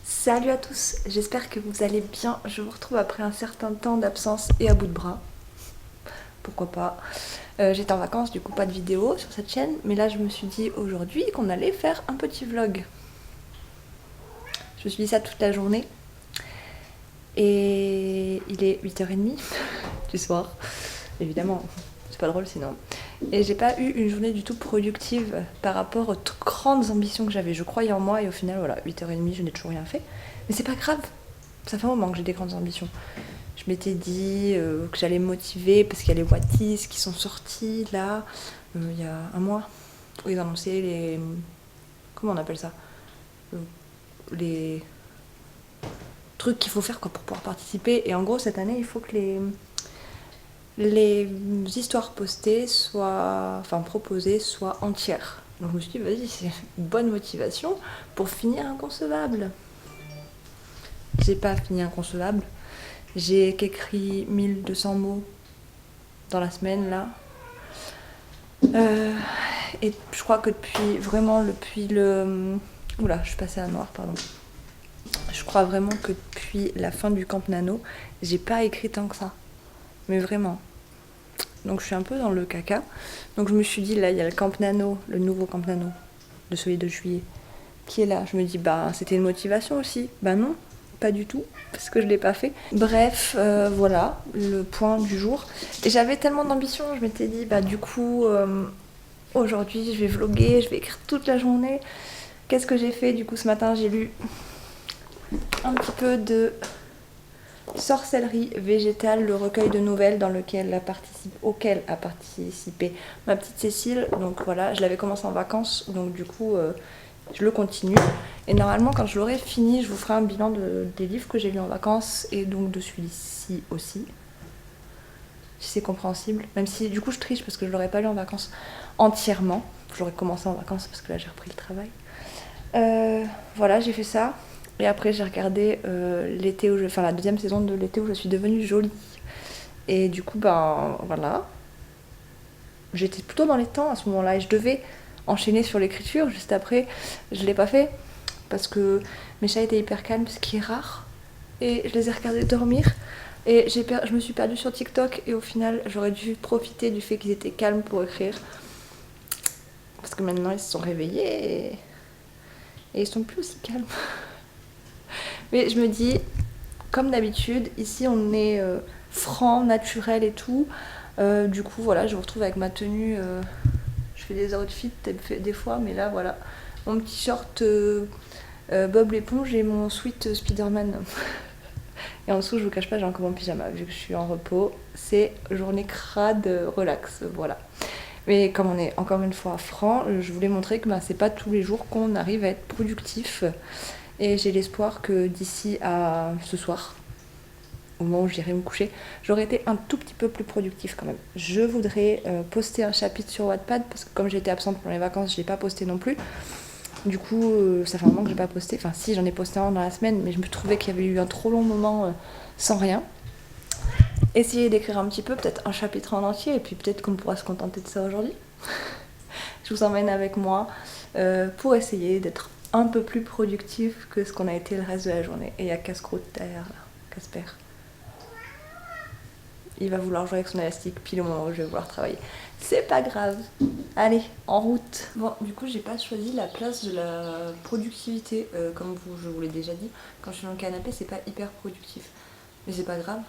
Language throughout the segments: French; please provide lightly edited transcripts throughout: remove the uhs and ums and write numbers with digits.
Salut à tous, j'espère que vous allez bien. Je vous retrouve après un certain temps d'absence et à bout de bras. Pourquoi pas. J'étais en vacances, du coup pas de vidéo sur cette chaîne, mais là je me suis dit aujourd'hui qu'on allait faire un petit vlog. Je me suis dit ça toute la journée et il est 8h30 du soir. Évidemment, c'est pas drôle sinon. Et j'ai pas eu une journée du tout productive par rapport aux grandes ambitions que j'avais. Je croyais en moi et au final, voilà, 8h30, je n'ai toujours rien fait. Mais c'est pas grave, ça fait un moment que j'ai des grandes ambitions. Je m'étais dit que j'allais me motiver parce qu'il y a les What Is qui sont sortis là, il y a un mois, où ils annonçaient les. Comment on appelle ça Les trucs qu'il faut faire quoi, pour pouvoir participer. Et en gros, cette année, il faut que les histoires postées soient, enfin proposées, soient entières. Donc je me suis dit, vas-y, c'est une bonne motivation pour finir Inconcevable. J'ai pas fini Inconcevable. J'ai qu'écrit 1200 mots dans la semaine là. Et je crois que depuis le. Oula, je suis passée à noir, pardon. Je crois vraiment que depuis la fin du Camp Nano, j'ai pas écrit tant que ça. Mais vraiment. Donc je suis un peu dans le caca. Donc je me suis dit, là, il y a le Camp Nano, le nouveau Camp Nano, de celui de juillet, qui est là. Je me dis, bah, c'était une motivation aussi. Bah non, pas du tout, parce que je l'ai pas fait. Bref, voilà, le point du jour. Et j'avais tellement d'ambition, je m'étais dit, bah du coup, aujourd'hui, je vais vlogger, je vais écrire toute la journée. Qu'est-ce que j'ai fait? Du coup, ce matin, j'ai lu un petit peu de Sorcellerie végétale, le recueil de nouvelles auquel a participé ma petite Cécile. Donc voilà, je l'avais commencé en vacances, donc du coup, je le continue. Et normalement, quand je l'aurai fini, je vous ferai un bilan des livres que j'ai lus en vacances et donc de celui-ci aussi. Si c'est compréhensible, même si du coup je triche parce que je l'aurais pas lu en vacances entièrement. J'aurais commencé en vacances parce que là j'ai repris le travail. Voilà, j'ai fait ça. Et après j'ai regardé la deuxième saison de l'été où je suis devenue jolie. Et du coup, ben voilà. J'étais plutôt dans les temps à ce moment-là et je devais enchaîner sur l'écriture. Juste après, je l'ai pas fait parce que mes chats étaient hyper calmes, ce qui est rare. Et je les ai regardés dormir. Et je me suis perdue sur TikTok et au final, j'aurais dû profiter du fait qu'ils étaient calmes pour écrire. Parce que maintenant, ils se sont réveillés et ils sont plus aussi calmes. Mais je me dis, comme d'habitude, ici on est franc, naturel et tout. Du coup, voilà, je vous retrouve avec ma tenue. Je fais des outfits des fois, mais là, voilà. Mon petit short Bob l'éponge et mon sweat Spider-Man. Et en dessous, je vous cache pas, j'ai encore mon pyjama. Vu que je suis en repos, c'est journée crade, relax, voilà. Mais comme on est encore une fois franc, je voulais montrer que c'est pas tous les jours qu'on arrive à être productif. Et j'ai l'espoir que d'ici à ce soir, au moment où j'irai me coucher, j'aurais été un tout petit peu plus productif quand même. Je voudrais poster un chapitre sur Wattpad parce que comme j'étais absente pendant les vacances, je l'ai pas posté non plus. Du coup, ça fait un moment que j'ai pas posté. Enfin, si, j'en ai posté un dans la semaine, mais je me trouvais qu'il y avait eu un trop long moment sans rien. Essayer d'écrire un petit peu, peut-être un chapitre en entier, et puis peut-être qu'on pourra se contenter de ça aujourd'hui. Je vous emmène avec moi pour essayer d'être un peu plus productif que ce qu'on a été le reste de la journée. Et il y a Casse-Croûte derrière là, Casper. Il va vouloir jouer avec son élastique pile au moment où je vais vouloir travailler. C'est pas grave. Allez, en route. Bon, du coup, j'ai pas choisi la place de la productivité. Comme je vous l'ai déjà dit, quand je suis dans le canapé, c'est pas hyper productif. Mais c'est pas grave.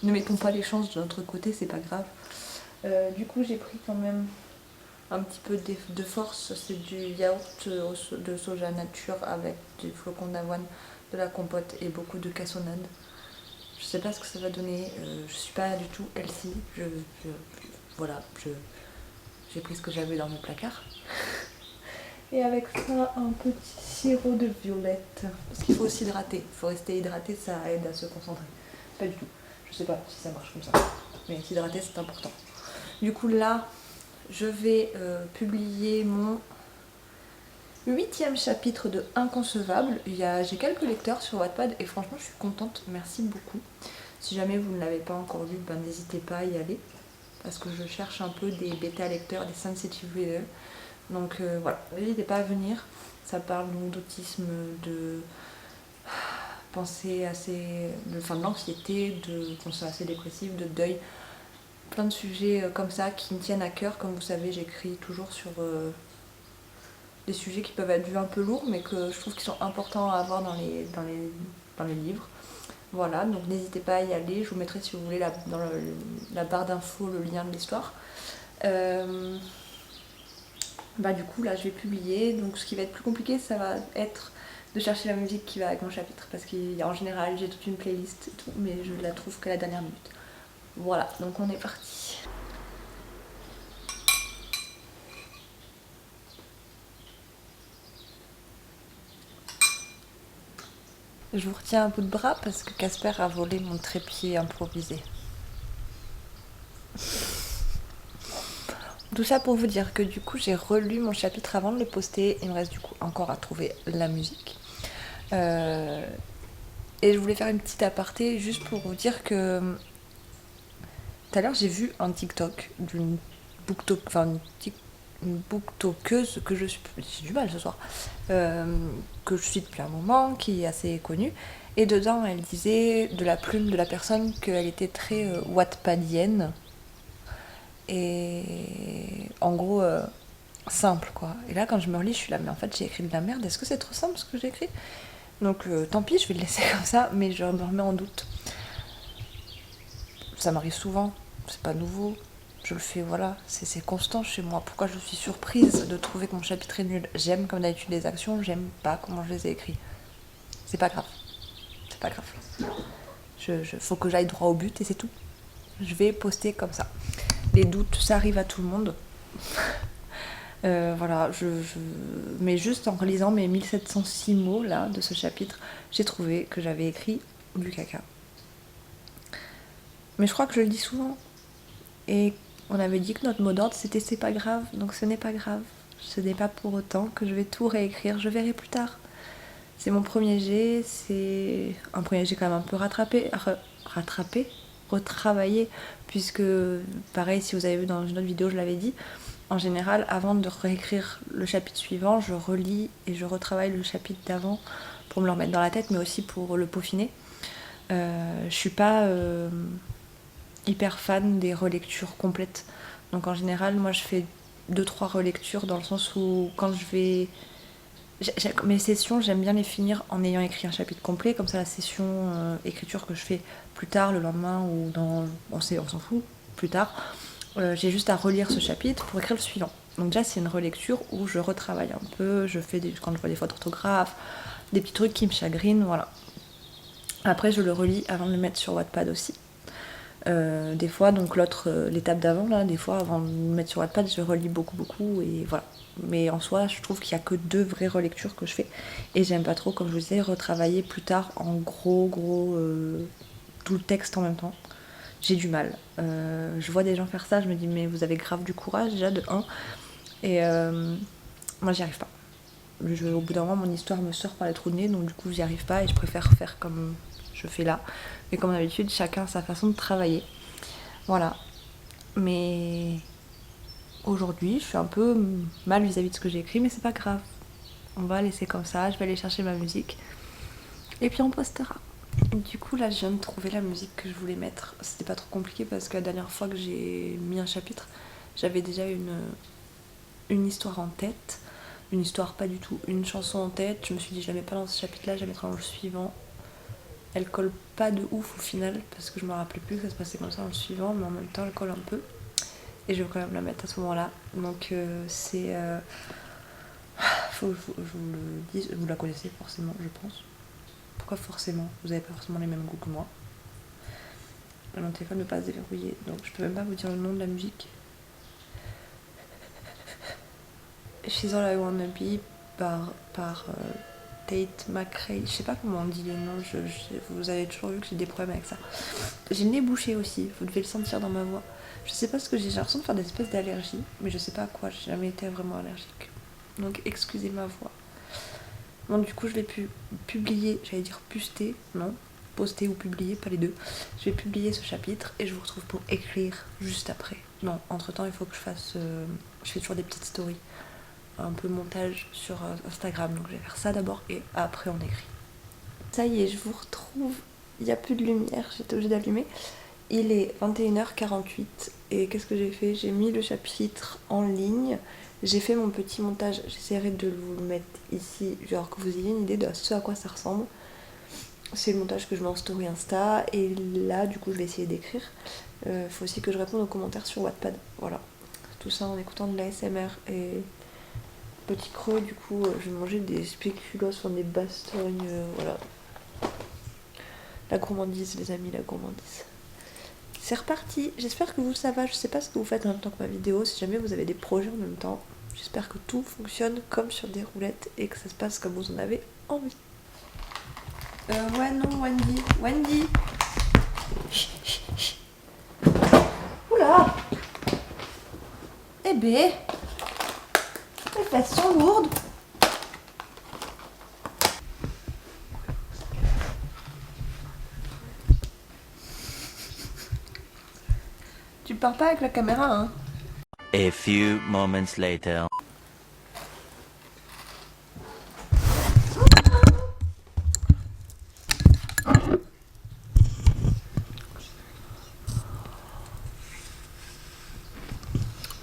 Ne mettons pas les chances de notre côté, c'est pas grave. Du coup, j'ai pris quand même un petit peu de force. C'est du yaourt de soja nature avec du flocon d'avoine, de la compote et beaucoup de cassonade. Je sais pas ce que ça va donner. Je suis pas du tout healthy. Voilà, j'ai pris ce que j'avais dans mon placard. Et avec ça, un petit sirop de violette. Parce qu'il faut s'hydrater. Il faut rester hydraté, ça aide à se concentrer. Pas du tout. Je sais pas si ça marche comme ça. Mais s'hydrater, c'est important. Du coup, là, je vais publier mon 8e chapitre de Inconcevable. J'ai quelques lecteurs sur Wattpad et franchement, je suis contente. Merci beaucoup. Si jamais vous ne l'avez pas encore lu, n'hésitez pas à y aller. Parce que je cherche un peu des bêta lecteurs, des sensitive readers. Donc voilà, n'hésitez pas à venir. Ça parle donc d'autisme, de pensée assez... de l'anxiété, de pensée assez dépressive, de deuil. Plein de sujets comme ça qui me tiennent à cœur. Comme vous savez, j'écris toujours sur des sujets qui peuvent être vus un peu lourds, mais que je trouve qu'ils sont importants à avoir dans les livres. Voilà, donc n'hésitez pas à y aller. Je vous mettrai, si vous voulez, dans la barre d'infos, le lien de l'histoire. Du coup, là, je vais publier. Donc, ce qui va être plus compliqué, ça va être de chercher la musique qui va avec mon chapitre. Parce qu'en général, j'ai toute une playlist et tout, mais je la trouve qu'à la dernière minute. Voilà, donc on est parti. Je vous retiens un bout de bras parce que Casper a volé mon trépied improvisé. Tout ça pour vous dire que du coup j'ai relu mon chapitre avant de le poster. Il me reste du coup encore à trouver la musique. Et je voulais faire une petite aparté juste pour vous dire que tout à l'heure j'ai vu un TikTok d'une une booktokeuse que je suis... J'ai du mal ce soir. Que je suis depuis un moment, qui est assez connue. Et dedans elle disait de la plume de la personne qu'elle était très wattpadienne. Et en gros simple quoi. Et là quand je me relis je suis là mais en fait j'ai écrit de la merde, est-ce que c'est trop simple ce que j'ai écrit? Donc tant pis, je vais le laisser comme ça, mais je me remets en doute. Ça m'arrive souvent, c'est pas nouveau, je le fais, voilà, c'est constant chez moi. Pourquoi je suis surprise de trouver que mon chapitre est nul? J'aime comme d'habitude les actions, j'aime pas comment je les ai écrits. C'est pas grave, c'est pas grave. Faut que j'aille droit au but et c'est tout. Je vais poster comme ça. Les doutes, ça arrive à tout le monde. Voilà, mais juste en relisant mes 1706 mots là de ce chapitre, j'ai trouvé que j'avais écrit du caca. Mais je crois que je le dis souvent. Et on avait dit que notre mot d'ordre c'était c'est pas grave, donc ce n'est pas grave. Ce n'est pas pour autant que je vais tout réécrire, je verrai plus tard. C'est mon premier jet, c'est un premier jet quand même un peu retravaillé, puisque pareil, si vous avez vu dans une autre vidéo, je l'avais dit, en général, avant de réécrire le chapitre suivant, je relis et je retravaille le chapitre d'avant pour me le remettre dans la tête, mais aussi pour le peaufiner. Je suis pas hyper fan des relectures complètes. Donc en général, moi je fais 2-3 relectures dans le sens où quand je vais... Mes sessions, j'aime bien les finir en ayant écrit un chapitre complet, comme ça la session écriture que je fais plus tard, le lendemain ou dans... on s'en fout, plus tard, j'ai juste à relire ce chapitre pour écrire le suivant. Donc déjà c'est une relecture où je retravaille un peu, quand je vois des fautes d'orthographe, des petits trucs qui me chagrinent, voilà. Après je le relis avant de le mettre sur Wattpad aussi. Des fois, donc l'étape d'avant, là, des fois avant de me mettre sur Wattpad, je relis beaucoup et voilà. Mais en soi, je trouve qu'il n'y a que 2 vraies relectures que je fais. Et j'aime pas trop, comme je vous disais, retravailler plus tard en gros tout le texte en même temps. J'ai du mal. Je vois des gens faire ça, je me dis mais vous avez grave du courage déjà de 1. Et moi j'y arrive pas. Au bout d'un moment mon histoire me sort par les trous de nez, donc du coup j'y arrive pas et je préfère faire comme je fais là. Mais comme d'habitude, chacun a sa façon de travailler. Voilà. Mais aujourd'hui, je suis un peu mal vis-à-vis de ce que j'ai écrit, mais c'est pas grave. On va laisser comme ça, je vais aller chercher ma musique. Et puis on postera. Du coup, là, je viens de trouver la musique que je voulais mettre. C'était pas trop compliqué parce que la dernière fois que j'ai mis un chapitre, j'avais déjà une histoire en tête. Une histoire, pas du tout. Une chanson en tête. Je me suis dit, je la mets pas dans ce chapitre-là, je la mettrai dans le suivant. Elle colle pas de ouf au final parce que je me rappelais plus que ça se passait comme ça dans le suivant, mais en même temps elle colle un peu et je vais quand même la mettre à ce moment là. Donc c'est faut que je vous le dise, vous la connaissez forcément je pense. Pourquoi forcément? Vous avez pas forcément les mêmes goûts que moi. Mon téléphone ne pas se déverrouiller, donc je peux même pas vous dire le nom de la musique. She's All I Wanna Be par Tate McRae, je sais pas comment on dit les noms, vous avez toujours vu que j'ai des problèmes avec ça. J'ai le nez bouché aussi, vous devez le sentir dans ma voix. Je sais pas ce que j'ai l'impression de faire des espèces d'allergies, mais je sais pas à quoi, j'ai jamais été vraiment allergique. Donc excusez ma voix. Bon du coup je vais publier, j'allais dire poster ou publier, pas les deux. Je vais publier ce chapitre et je vous retrouve pour écrire juste après. Non, entre temps il faut que je fais toujours des petites stories. un peu montage sur Instagram. Donc je vais faire ça d'abord et après on écrit. Ça y est, je vous retrouve. Il n'y a plus de lumière, j'étais obligée d'allumer. Il est 21h48 et qu'est-ce que j'ai fait? J'ai mis le chapitre en ligne. J'ai fait mon petit montage, j'essaierai de vous le mettre ici, genre que vous ayez une idée de ce à quoi ça ressemble. C'est le montage que je mets en story Insta et là du coup je vais essayer d'écrire. Faut aussi que je réponde aux commentaires sur Wattpad. Voilà. Tout ça en écoutant de l'ASMR et petit creux du coup je vais manger des spéculoos, enfin des bastognes, voilà. La gourmandise les amis, la gourmandise. C'est reparti, j'espère que vous ça va, je sais pas ce que vous faites en même temps que ma vidéo, si jamais vous avez des projets en même temps. J'espère que tout fonctionne comme sur des roulettes et que ça se passe comme vous en avez envie. Ouais non Wendy, Wendy. Oula. Eh ben, les fesses sont lourdes. Tu pars pas avec la caméra hein. A few moments later.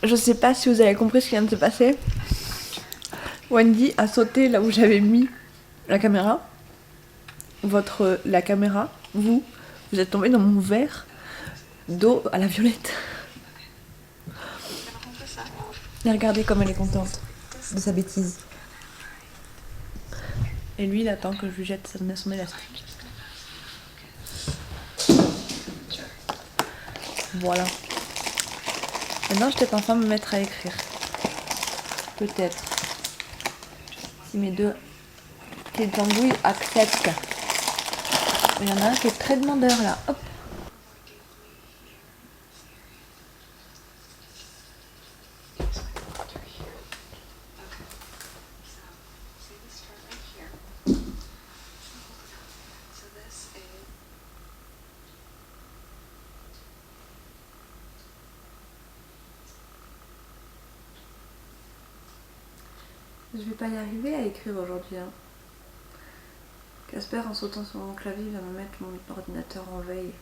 Je sais pas si vous avez compris ce qui vient de se passer. Wendy a sauté là où j'avais mis la caméra. La caméra, vous êtes tombé dans mon verre d'eau à la violette. Et regardez comme elle est contente de sa bêtise. Et lui, il attend que je lui jette son élastique. Voilà. Maintenant, je vais peut-être enfin me mettre à écrire. Peut-être. Si mes deux petites andouilles acceptent. Il y en a un qui est très demandeur là. Hop. Je vais pas y arriver à écrire aujourd'hui. Hein. Casper, en sautant sur mon clavier, vient me mettre mon ordinateur en veille.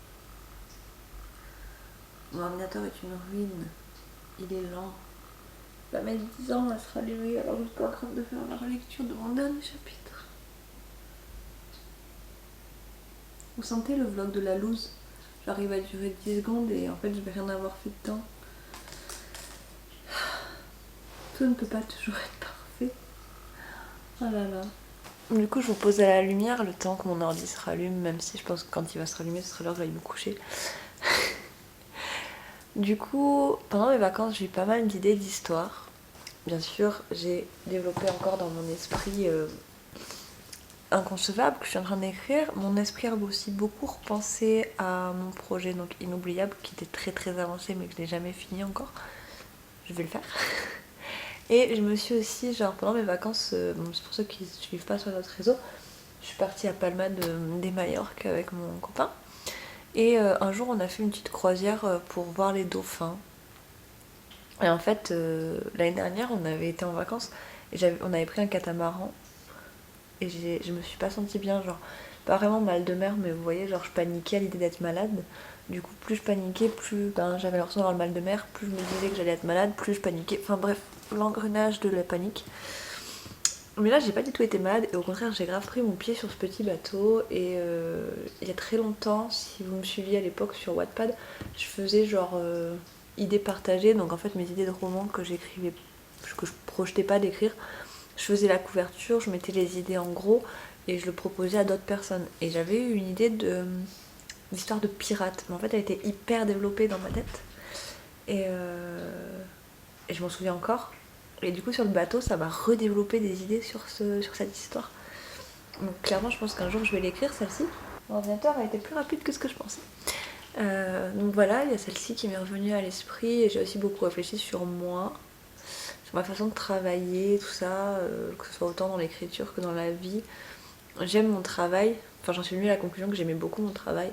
Mon ordinateur est une ruine. Il est lent. Il va mettre 10 ans à se rallumer alors que je suis en train de faire la relecture de mon dernier chapitre. Vous sentez le vlog de la loose? J'arrive à durer 10 secondes et en fait je vais rien avoir fait de temps. Tout ne peut pas toujours être parfait. Oh là là. Du coup, je vous pose à la lumière le temps que mon ordi se rallume, même si je pense que quand il va se rallumer, ce sera l'heure que j'aille me coucher. Du coup, pendant mes vacances, j'ai eu pas mal d'idées d'histoires. Bien sûr, j'ai développé encore dans mon esprit inconcevable que je suis en train d'écrire. Mon esprit a aussi beaucoup repensé à mon projet donc inoubliable, qui était très très avancé, mais que je n'ai jamais fini encore. Je vais le faire. Et je me suis aussi, genre pendant mes vacances, bon, c'est pour ceux qui ne suivent pas sur notre réseau, je suis partie à Palma de Majorque avec mon copain. Et un jour, on a fait une petite croisière pour voir les dauphins. Et en fait, l'année dernière, on avait été en vacances et on avait pris un catamaran. Et je me suis pas sentie bien, genre, pas vraiment mal de mer, mais vous voyez, genre, je paniquais à l'idée d'être malade. Du coup, plus je paniquais, plus j'avais l'impression d'avoir le mal de mer, plus je me disais que j'allais être malade, plus je paniquais. Enfin bref, l'engrenage de la panique. Mais là, j'ai pas du tout été malade et au contraire, j'ai grave pris mon pied sur ce petit bateau. Et il y a très longtemps, si vous me suiviez à l'époque sur Wattpad, je faisais genre idées partagées. Donc en fait, mes idées de romans que j'écrivais, que je projetais pas d'écrire, je faisais la couverture, je mettais les idées en gros et je le proposais à d'autres personnes. Et j'avais eu une idée d'histoire de pirate, mais en fait, elle était hyper développée dans ma tête. Et je m'en souviens encore. Et du coup, sur le bateau, ça m'a redéveloppé des idées sur cette histoire. Donc, clairement, je pense qu'un jour, je vais l'écrire, celle-ci. Mon ordinateur a été plus rapide que ce que je pensais. Donc voilà, il y a celle-ci qui m'est revenue à l'esprit. Et j'ai aussi beaucoup réfléchi sur moi, sur ma façon de travailler, tout ça, que ce soit autant dans l'écriture que dans la vie. J'aime mon travail. Enfin, j'en suis venue à la conclusion que j'aimais beaucoup mon travail,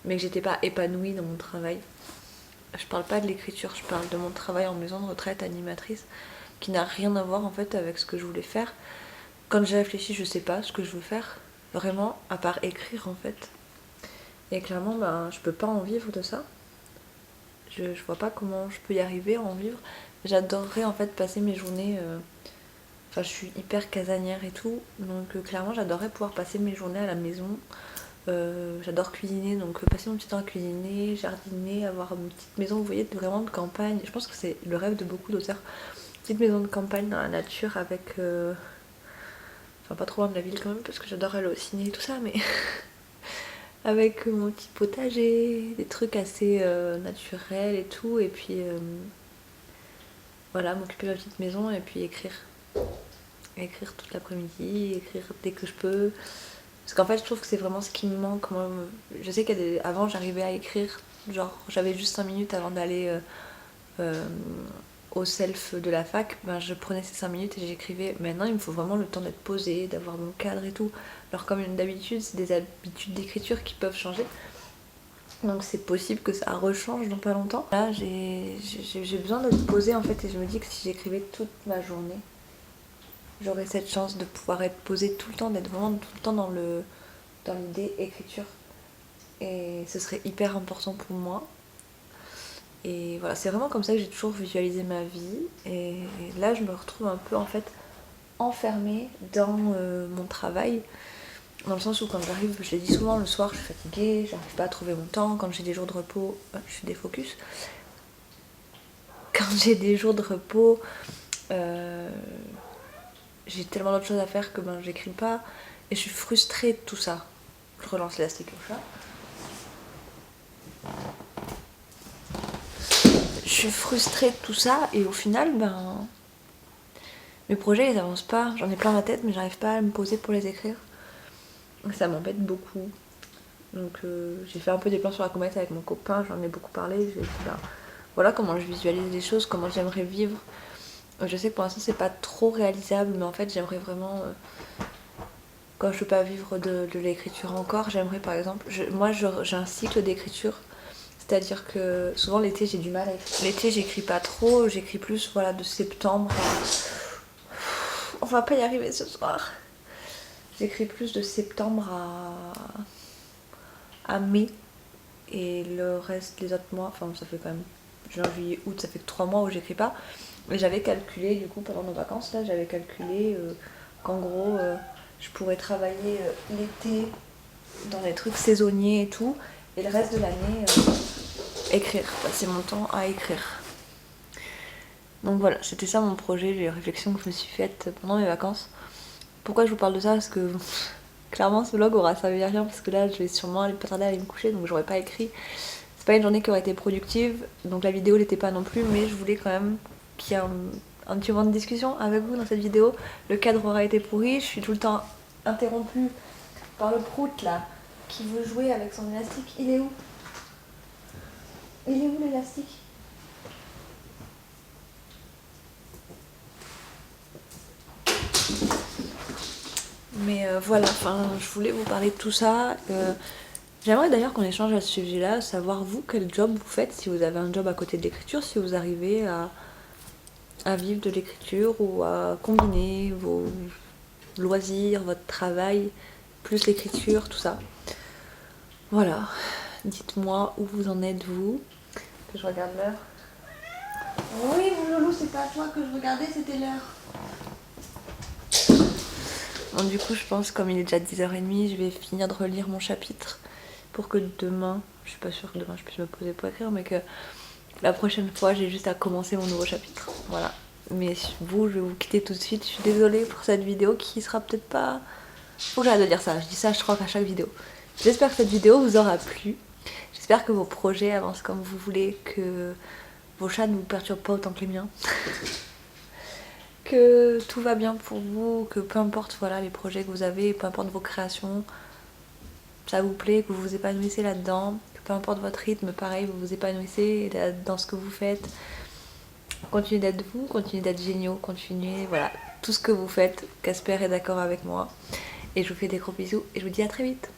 mais que j'étais pas épanouie dans mon travail. Je parle pas de l'écriture, je parle de mon travail en maison de retraite animatrice. qui n'a rien à voir en fait avec ce que je voulais faire. Quand j'ai réfléchi, je sais pas ce que je veux faire, vraiment, à part écrire en fait. Et clairement, ben, je peux pas en vivre de ça. Je vois pas comment je peux y arriver à en vivre. J'adorerais en fait passer mes journées... Enfin, je suis hyper casanière et tout, donc clairement, j'adorerais pouvoir passer mes journées à la maison. J'adore cuisiner, donc passer mon petit temps à cuisiner, jardiner, avoir une petite maison, vous voyez, vraiment de campagne. Je pense que c'est le rêve de beaucoup d'auteurs. Petite maison de campagne dans la nature avec... Enfin, pas trop loin de la ville quand même, parce que j'adore aller au ciné et tout ça, mais... avec mon petit potager, des trucs assez naturels et tout, et puis... voilà, m'occuper de ma petite maison et puis écrire. Écrire toute l'après-midi, écrire dès que je peux. Parce qu'en fait, je trouve que c'est vraiment ce qui me manque. Moi, je sais qu'avant, j'arrivais à écrire, genre j'avais juste 5 minutes avant d'aller au self de la fac, ben, je prenais ces 5 minutes et j'écrivais. Maintenant, il me faut vraiment le temps d'être posée, d'avoir mon cadre et tout. Alors comme d'habitude, c'est des habitudes d'écriture qui peuvent changer. Donc c'est possible que ça rechange dans pas longtemps. Là, j'ai besoin de me poser en fait et je me dis que si j'écrivais toute ma journée, j'aurais cette chance de pouvoir être posée tout le temps, d'être vraiment tout le temps dans l'idée écriture. Et ce serait hyper important pour moi. Et voilà, c'est vraiment comme ça que j'ai toujours visualisé ma vie. Et là, je me retrouve un peu en fait enfermée dans mon travail. Dans le sens où quand j'arrive, je l'ai dit souvent, le soir je suis fatiguée, j'arrive pas à trouver mon temps. Quand j'ai des jours de repos, je suis défocus. Quand j'ai des jours de repos, j'ai tellement d'autres choses à faire que ben, j'écris pas. Et je suis frustrée de tout ça. Je relance l'élastique au chat. Je suis frustrée de tout ça et au final, ben, mes projets ils avancent pas. J'en ai plein ma tête mais j'arrive pas à me poser pour les écrire. Donc ça m'embête beaucoup. Donc j'ai fait un peu des plans sur la comète avec mon copain, j'en ai beaucoup parlé. J'ai dit, ben, voilà comment je visualise les choses, comment j'aimerais vivre. Je sais que pour l'instant c'est pas trop réalisable, mais en fait j'aimerais vraiment... quand je peux pas vivre de l'écriture encore, j'aimerais par exemple... moi j'ai un cycle d'écriture, c'est-à-dire que souvent l'été j'ai du mal à écrire. L'été j'écris pas trop, j'écris plus voilà, de septembre à... On va pas y arriver ce soir. J'écris plus de septembre à mai. Et le reste, les autres mois, enfin ça fait quand même juin, juillet, août, ça fait que 3 mois où j'écris pas. Mais j'avais calculé, du coup, pendant nos vacances, là, j'avais calculé qu'en gros, je pourrais travailler l'été dans des trucs saisonniers et tout, et le reste de l'année, écrire, passer mon temps à écrire. Donc voilà, c'était ça mon projet, les réflexions que je me suis faites pendant mes vacances. Pourquoi je vous parle de ça? Parce que clairement ce vlog aura servi à rien, parce que là je vais sûrement aller pas tarder à aller me coucher, donc j'aurais pas écrit. C'est pas une journée qui aurait été productive, donc la vidéo l'était pas non plus, mais je voulais quand même qu'il y ait un petit moment de discussion avec vous dans cette vidéo. Le cadre aura été pourri, je suis tout le temps interrompue par le prout là, qui veut jouer avec son élastique. Il est où? Il est où l'élastique? Mais voilà, enfin, je voulais vous parler de tout ça. J'aimerais d'ailleurs qu'on échange à ce sujet-là, savoir vous quel job vous faites, si vous avez un job à côté de l'écriture, si vous arrivez à vivre de l'écriture ou à combiner vos loisirs, votre travail, plus l'écriture, tout ça. Voilà, dites-moi où vous en êtes vous. Que je regarde l'heure. Oui mon loulou, c'est pas toi que je regardais, c'était l'heure. Bon, du coup je pense comme il est déjà 10h30, je vais finir de relire mon chapitre pour que demain, je suis pas sûre que demain je puisse me poser pour écrire, mais que la prochaine fois j'ai juste à commencer mon nouveau chapitre. Voilà. Mais vous, je vais vous quitter tout de suite. Je suis désolée pour cette vidéo qui sera peut-être pas... Faut que j'arrête de dire ça, je dis ça je crois qu'à chaque vidéo. J'espère que cette vidéo vous aura plu. J'espère que vos projets avancent comme vous voulez, que vos chats ne vous perturbent pas autant que les miens. Que tout va bien pour vous, que peu importe voilà, les projets que vous avez, peu importe vos créations, ça vous plaît, que vous vous épanouissez là-dedans, que peu importe votre rythme, pareil, vous vous épanouissez dans ce que vous faites. Continuez d'être vous, continuez d'être géniaux, continuez, voilà, tout ce que vous faites. Casper est d'accord avec moi. Et je vous fais des gros bisous et je vous dis à très vite.